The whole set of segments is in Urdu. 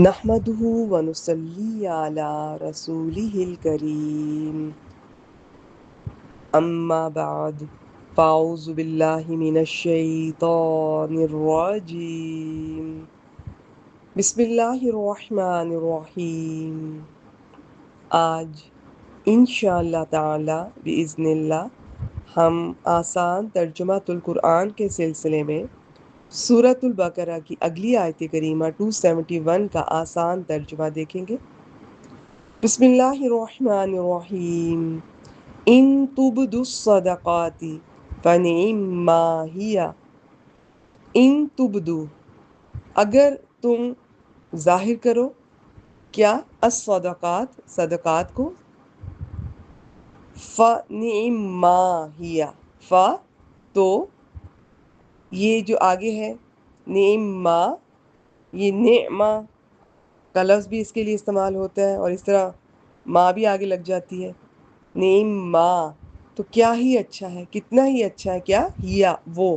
نحمده ونصلي على رسوله الكريم أما بعد فأعوذ بالله من الشيطان الرجيم بسم اللہ الرحمن الرحیم. آج انشاءاللہ تعالی بإذن اللہ ہم آسان ترجمہ القرآن کے سلسلے میں سورۃ البقرہ کی اگلی آیت کریمہ 271 کا آسان ترجمہ دیکھیں گے. بسم اللہ الرحمن الرحیم. ان تبدوا الصدقات فنعما ہی. ان تبدو، اگر تم ظاہر کرو، کیا الصدقات، صدقات کو، فنعما ہی، ف تو یہ جو آگے ہے نعما، یہ نعمہ کا لفظ بھی اس کے لیے استعمال ہوتا ہے اور اس طرح ماں بھی آگے لگ جاتی ہے. نعما تو کیا ہی اچھا ہے، کتنا ہی اچھا ہے، کیا ہیا وہ،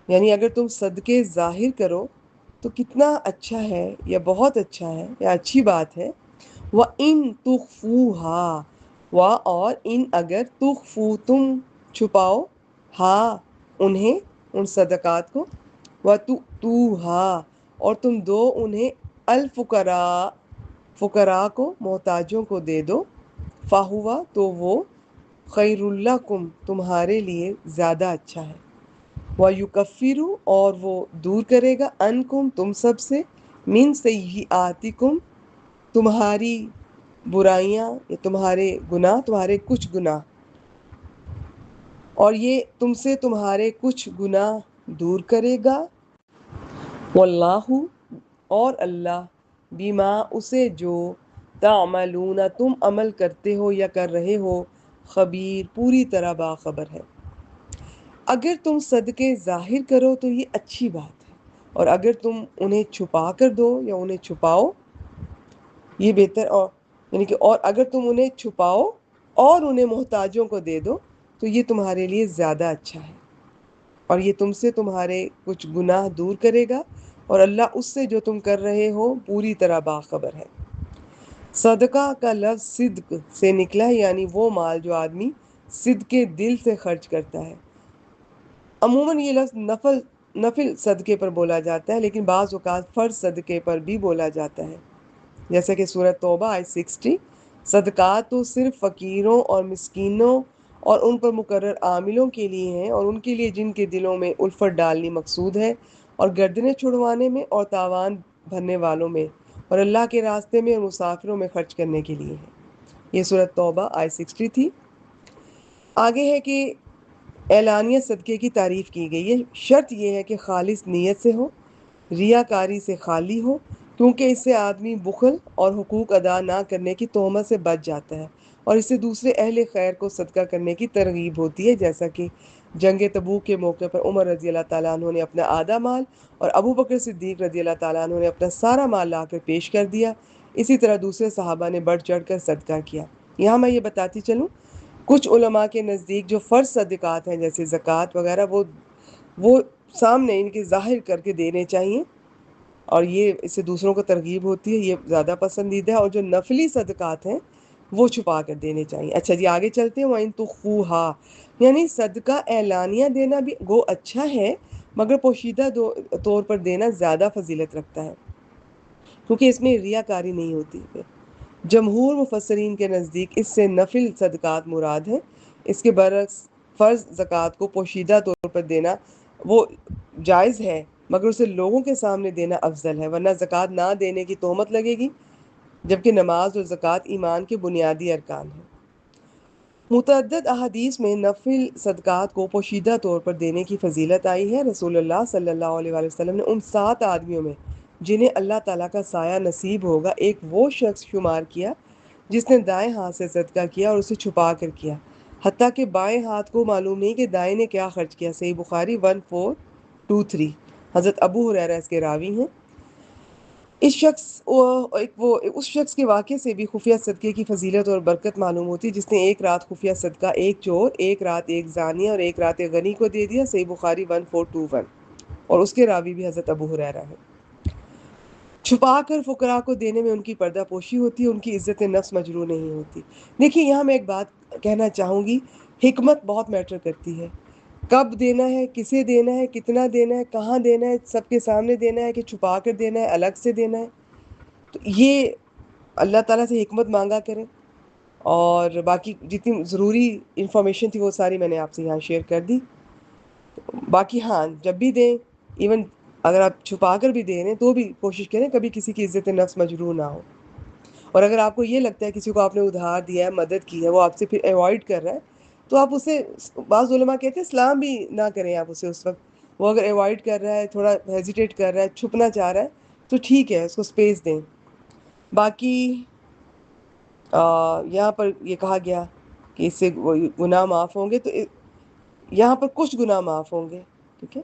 یعنی اگر تم صدقے ظاہر کرو تو کتنا اچھا ہے یا بہت اچھا ہے یا اچھی بات ہے. وَإِن تُخْفُوهَا، اور ان اگر تخفو تم چھپاؤ، ہاں انہیں، ان صدقات کو، وَتُؤْتُوهَا اور تم دو انہیں، الفقراء فقراء کو، محتاجوں کو دے دو، فَهُوَ تو وہ، خیر لکم تمہارے لیے زیادہ اچھا ہے. وَيُكَفِّرُ اور وہ دور کرے گا، عنکم تم سب سے، من سیئاتکم تمہاری برائیاں یا تمہارے گناہ، تمہارے کچھ گناہ، اور یہ تم سے تمہارے کچھ گناہ دور کرے گا. واللہ اور اللہ، بما اسے جو، تعملون تم عمل کرتے ہو یا کر رہے ہو، خبیر پوری طرح باخبر ہے. اگر تم صدقے ظاہر کرو تو یہ اچھی بات ہے، اور اگر تم انہیں چھپا کر دو یا انہیں چھپاؤ یہ بہتر، اور یعنی کہ اور اگر تم انہیں چھپاؤ اور انہیں محتاجوں کو دے دو تو یہ تمہارے لیے زیادہ اچھا ہے، اور یہ تم سے تمہارے کچھ گناہ دور کرے گا، اور اللہ اس سے جو تم کر رہے ہو پوری طرح باخبر ہے. صدقہ کا لفظ صدق سے نکلا ہے، یعنی وہ مال جو آدمی صدق دل سے خرچ کرتا ہے. عموماً یہ لفظ نفل صدقے پر بولا جاتا ہے، لیکن بعض اوقات فرض صدقے پر بھی بولا جاتا ہے، جیسے کہ سورۃ توبہ آیت 60. صدقات تو صرف فقیروں اور مسکینوں اور ان پر مقرر عاملوں کے لیے ہیں، اور ان کے لیے جن کے دلوں میں الفت ڈالنی مقصود ہے، اور گردنیں چھڑوانے میں اور تاوان بھرنے والوں میں اور اللہ کے راستے میں اور مسافروں میں خرچ کرنے کے لیے ہے. یہ سورۃ توبہ آیت 60 تھی. آگے ہے کہ اعلانیہ صدقے کی تعریف کی گئی ہے. شرط یہ ہے کہ خالص نیت سے ہو، ریاکاری سے خالی ہو، کیونکہ اس سے آدمی بخل اور حقوق ادا نہ کرنے کی تہمت سے بچ جاتا ہے، اور اس سے دوسرے اہل خیر کو صدقہ کرنے کی ترغیب ہوتی ہے، جیسا کہ جنگ تبوک کے موقع پر عمر رضی اللہ تعالیٰ عنہ نے اپنا آدھا مال اور ابو بکر صدیق رضی اللہ تعالیٰ عنہ نے اپنا سارا مال لا کر پیش کر دیا. اسی طرح دوسرے صحابہ نے بڑھ چڑھ کر صدقہ کیا. یہاں میں یہ بتاتی چلوں، کچھ علماء کے نزدیک جو فرض صدقات ہیں جیسے زکوٰۃ وغیرہ، وہ سامنے ان کے ظاہر کر کے دینے چاہیے، اور یہ اس سے دوسروں کو ترغیب ہوتی ہے، یہ زیادہ پسندیدہ ہے. اور جو نفلی صدقات ہیں وہ چھپا کر دینے چاہیے. اچھا جی آگے چلتے ہیں. وَإِن تُخْفُوهَا یعنی صدقہ اعلانیہ دینا بھی گو اچھا ہے، مگر پوشیدہ طور پر دینا زیادہ فضیلت رکھتا ہے، کیونکہ اس میں ریاکاری نہیں ہوتی. جمہور مفسرین کے نزدیک اس سے نفل صدقات مراد ہے. اس کے برعکس فرض زکوٰۃ کو پوشیدہ طور پر دینا وہ جائز ہے، مگر اسے لوگوں کے سامنے دینا افضل ہے، ورنہ زکوٰۃ نہ دینے کی تہمت لگے گی، جبکہ نماز اور زکوٰۃ ایمان کے بنیادی ارکان ہیں. متعدد احادیث میں نفل صدقات کو پوشیدہ طور پر دینے کی فضیلت آئی ہے. رسول اللہ صلی اللہ علیہ وآلہ وسلم نے ان 7 آدمیوں میں جنہیں اللہ تعالیٰ کا سایہ نصیب ہوگا ایک وہ شخص شمار کیا جس نے دائیں ہاتھ سے صدقہ کیا اور اسے چھپا کر کیا، حتیٰ کہ بائیں ہاتھ کو معلوم نہیں کہ دائیں نے کیا خرچ کیا. صحیح بخاری 1423. حضرت ابو ہریرہ اس کے راوی ہیں. اس شخص کے واقعے سے بھی خفیہ صدقے کی فضیلت اور برکت معلوم ہوتی ہے، جس نے ایک رات خفیہ صدقہ ایک چور، ایک رات ایک زانیہ اور ایک رات ایک غنی کو دے دیا. صحیح بخاری 1421، اور اس کے راوی بھی حضرت ابو ہریرہ ہیں. چھپا کر فقراء کو دینے میں ان کی پردہ پوشی ہوتی ہے، ان کی عزت نفس مجروح نہیں ہوتی۔ دیکھیے یہاں میں ایک بات کہنا چاہوں گی، حکمت بہت میٹر کرتی ہے، کب دینا ہے، کسے دینا ہے، کتنا دینا ہے، کہاں دینا ہے، سب کے سامنے دینا ہے کہ چھپا کر دینا ہے، الگ سے دینا ہے۔ تو یہ اللہ تعالیٰ سے حکمت مانگا کریں، اور باقی جتنی ضروری انفارمیشن تھی وہ ساری میں نے آپ سے یہاں شیئر کر دی۔ باقی ہاں جب بھی دیں، ایون اگر آپ چھپا کر بھی دے رہے ہیں تو بھی کوشش کریں کبھی کسی کی عزت نفس مجروح نہ ہو۔ اور اگر آپ کو یہ لگتا ہے کسی کو آپ نے ادھار دیا ہے، مدد کی ہے، وہ آپ سے پھر ایوائڈ کر رہا ہے، تو آپ اسے، بعض علماء کہتے ہیں سلام بھی نہ کریں آپ اسے اس وقت، وہ اگر ایوائڈ کر رہا ہے، تھوڑا ہیزیٹیٹ کر رہا ہے، چھپنا چاہ رہا ہے، تو ٹھیک ہے، اس کو اسپیس دیں۔ باقی یہاں پر یہ کہا گیا کہ اس سے گناہ معاف ہوں گے، تو یہاں پر کچھ گناہ معاف ہوں گے، ٹھیک ہے،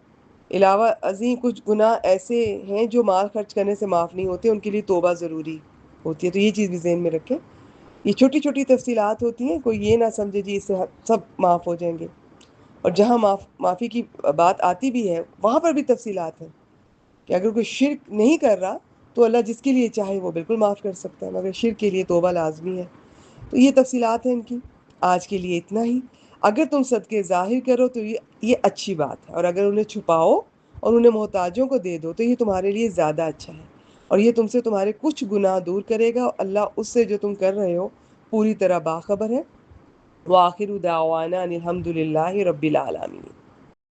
علاوہ ازیں کچھ گناہ ایسے ہیں جو مال خرچ کرنے سے معاف نہیں ہوتے، ان کے لیے توبہ ضروری ہوتی ہے، تو یہ چیز بھی ذہن میں رکھیں۔ یہ چھوٹی چھوٹی تفصیلات ہوتی ہیں، کوئی یہ نہ سمجھے جی اس سے سب معاف ہو جائیں گے، اور جہاں معافی کی بات آتی بھی ہے وہاں پر بھی تفصیلات ہیں کہ اگر کوئی شرک نہیں کر رہا تو اللہ جس کے لیے چاہے وہ بالکل معاف کر سکتا ہے، مگر شرک کے لیے توبہ لازمی ہے۔ تو یہ تفصیلات ہیں ان کی۔ آج کے لیے اتنا ہی۔ اگر تم صدقے ظاہر کرو تو یہ اچھی بات ہے، اور اگر انہیں چھپاؤ اور انہیں محتاجوں کو دے دو تو یہ تمہارے لیے زیادہ اچھا ہے، اور یہ تم سے تمہارے کچھ گناہ دور کرے گا، اور اللہ اس سے جو تم کر رہے ہو پوری طرح باخبر ہے۔ وآخر دعوانا ان الحمد للہ رب العالمین۔